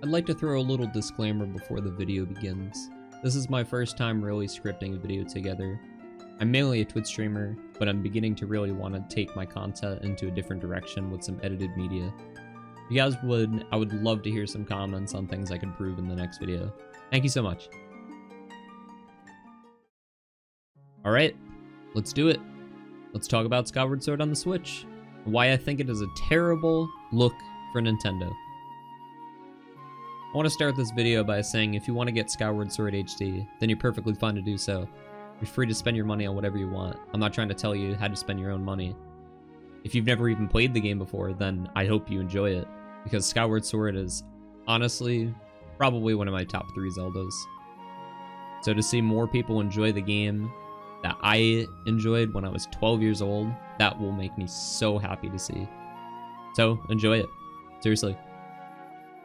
I'd like to throw a little disclaimer before the video begins. This is my first time really scripting a video together. I'm mainly a Twitch streamer, but I'm beginning to really want to take my content into a different direction with some edited media. If you guys would, I would love to hear some comments on things I could improve in the next video. Thank you so much. Alright, let's do it. Let's talk about Skyward Sword on the Switch, and why I think it is a terrible look for Nintendo. I want to start this video by saying if you want to get Skyward Sword HD, then you're perfectly fine to do so. You're free to spend your money on whatever you want. I'm not trying to tell you how to spend your own money. If you've never even played the game before, then I hope you enjoy it, because Skyward Sword is, honestly, probably one of my top 3 Zeldas. So to see more people enjoy the game that I enjoyed when I was 12 years old, that will make me so happy to see. So, enjoy it. Seriously.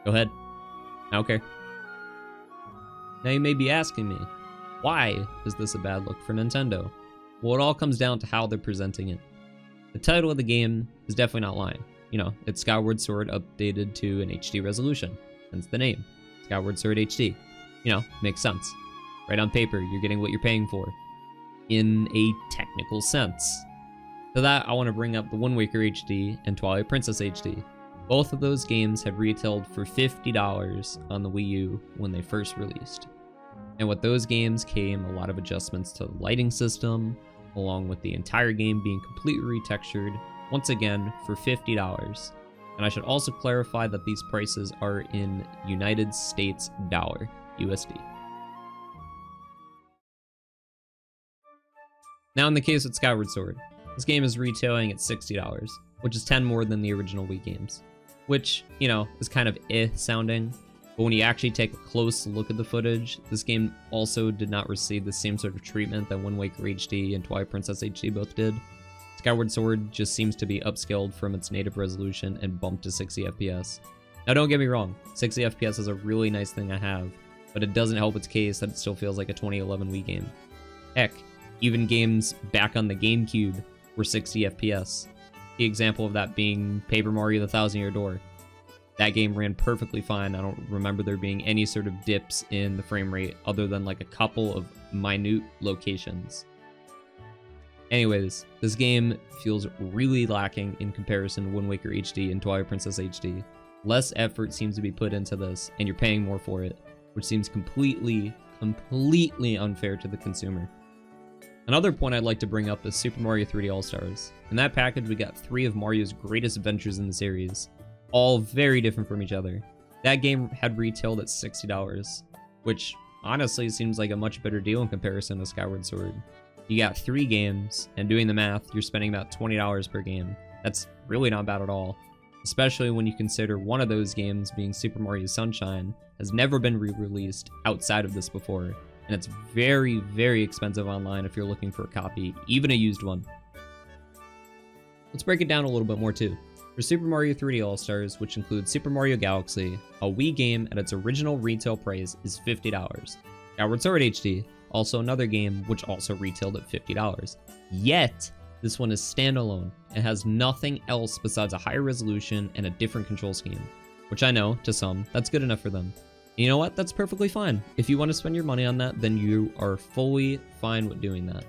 Go ahead. I don't care. Now you may be asking me, why is this a bad look for Nintendo? Well, it all comes down to how they're presenting it. The title of the game is definitely not lying. You know, it's Skyward Sword updated to an HD resolution. Hence the name, Skyward Sword HD. You know, makes sense. Right on paper, you're getting what you're paying for. In a technical sense. To that, I want to bring up the Wind Waker HD and Twilight Princess HD. Both of those games had retailed for $50 on the Wii U when they first released. And with those games came a lot of adjustments to the lighting system, along with the entire game being completely retextured, once again, for $50. And I should also clarify that these prices are in United States dollar, USD. Now in the case with Skyward Sword, this game is retailing at $60, which is 10 more than the original Wii games. Which, you know, is kind of sounding, but when you actually take a close look at the footage, this game also did not receive the same sort of treatment that Wind Waker HD and Twilight Princess HD both did. Skyward Sword just seems to be upscaled from its native resolution and bumped to 60 FPS. Now don't get me wrong, 60 FPS is a really nice thing to have, but it doesn't help its case that it still feels like a 2011 Wii game. Heck, even games back on the GameCube were 60 FPS. The example of that being Paper Mario: The Thousand Year Door. That game ran perfectly fine. I don't remember there being any sort of dips in the frame rate other than like a couple of minute locations. Anyways, this game feels really lacking in comparison to Wind Waker HD and Twilight Princess HD. Less effort seems to be put into this, and you're paying more for it, which seems completely unfair to the consumer. Another point I'd like to bring up is Super Mario 3D All-Stars. In that package, we got 3 of Mario's greatest adventures in the series, all very different from each other. That game had retailed at $60, which honestly seems like a much better deal in comparison to Skyward Sword. You got 3 games, and doing the math, you're spending about $20 per game. That's really not bad at all, especially when you consider one of those games being Super Mario Sunshine has never been re-released outside of this before. And it's very, very expensive online if you're looking for a copy, even a used one. Let's break it down a little bit more too. For Super Mario 3D All-Stars, which includes Super Mario Galaxy, a Wii game at its original retail price is $50. Skyward Sword HD, also another game which also retailed at $50. Yet, this one is standalone and has nothing else besides a higher resolution and a different control scheme. Which I know, to some, that's good enough for them. You know what? That's perfectly fine. If you want to spend your money on that, then you are fully fine with doing that.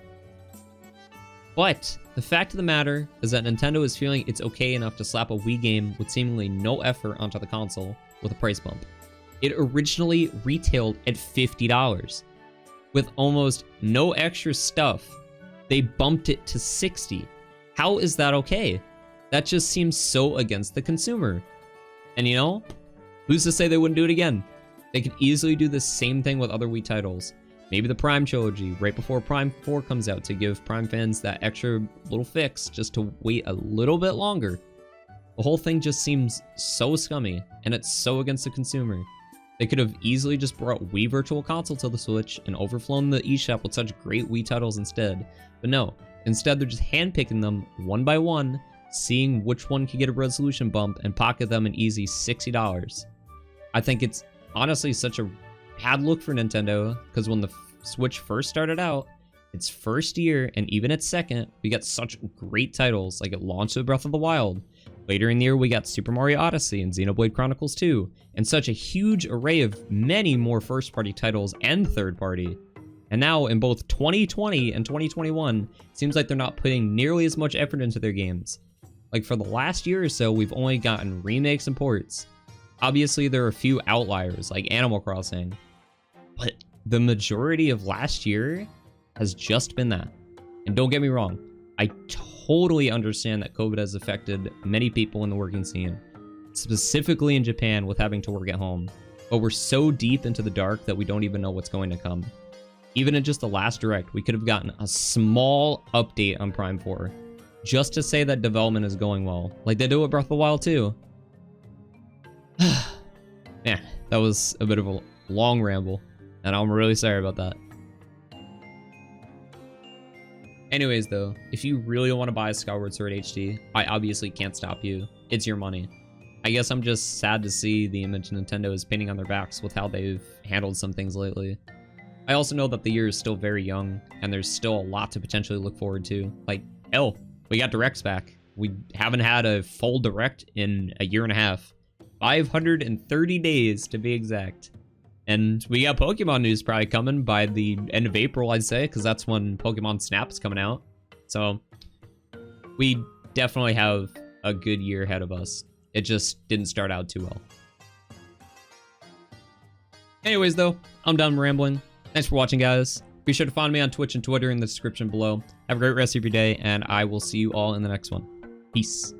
But the fact of the matter is that Nintendo is feeling it's okay enough to slap a Wii game with seemingly no effort onto the console with a price bump. It originally retailed at $50. With almost no extra stuff, they bumped it to $60. How is that okay? That just seems so against the consumer. And you know, who's to say they wouldn't do it again? They could easily do the same thing with other Wii titles. Maybe the Prime trilogy right before Prime 4 comes out to give Prime fans that extra little fix just to wait a little bit longer. The whole thing just seems so scummy, and it's so against the consumer. They could have easily just brought Wii Virtual Console to the Switch and overflown the eShop with such great Wii titles instead. But no, instead they're just handpicking them one by one, seeing which one can get a resolution bump and pocket them an easy $60. I think it's honestly such a bad look for Nintendo, because when the Switch first started out, its first year and even its second, we got such great titles, like it launched with Breath of the Wild, Later in the year, we got Super Mario Odyssey and Xenoblade Chronicles 2, and such a huge array of many more first-party titles and third-party. And now, in both 2020 and 2021, it seems like they're not putting nearly as much effort into their games. Like, for the last year or so, we've only gotten remakes and ports. Obviously, there are a few outliers, like Animal Crossing, but the majority of last year has just been that. And don't get me wrong, I totally understand that COVID has affected many people in the working scene, specifically in Japan with having to work at home, but we're so deep into the dark that we don't even know what's going to come. Even in just the last Direct, we could have gotten a small update on Prime 4, just to say that development is going well, like they do with Breath of the Wild 2. Man, that was a bit of a long ramble, and I'm really sorry about that. Anyways though, if you really want to buy Skyward Sword HD, I obviously can't stop you. It's your money. I guess I'm just sad to see the image Nintendo is painting on their backs with how they've handled some things lately. I also know that the year is still very young, and there's still a lot to potentially look forward to. Like, hell, we got Directs back. We haven't had a full Direct in a year and a half. 530 days to be exact. And we got Pokemon news probably coming by the end of April, I'd say, because that's when Pokemon Snap is coming out. So we definitely have a good year ahead of us. It just didn't start out too well. Anyways, though, I'm done rambling. Thanks for watching, guys. Be sure to find me on Twitch and Twitter in the description below. Have a great rest of your day, and I will see you all in the next one. Peace.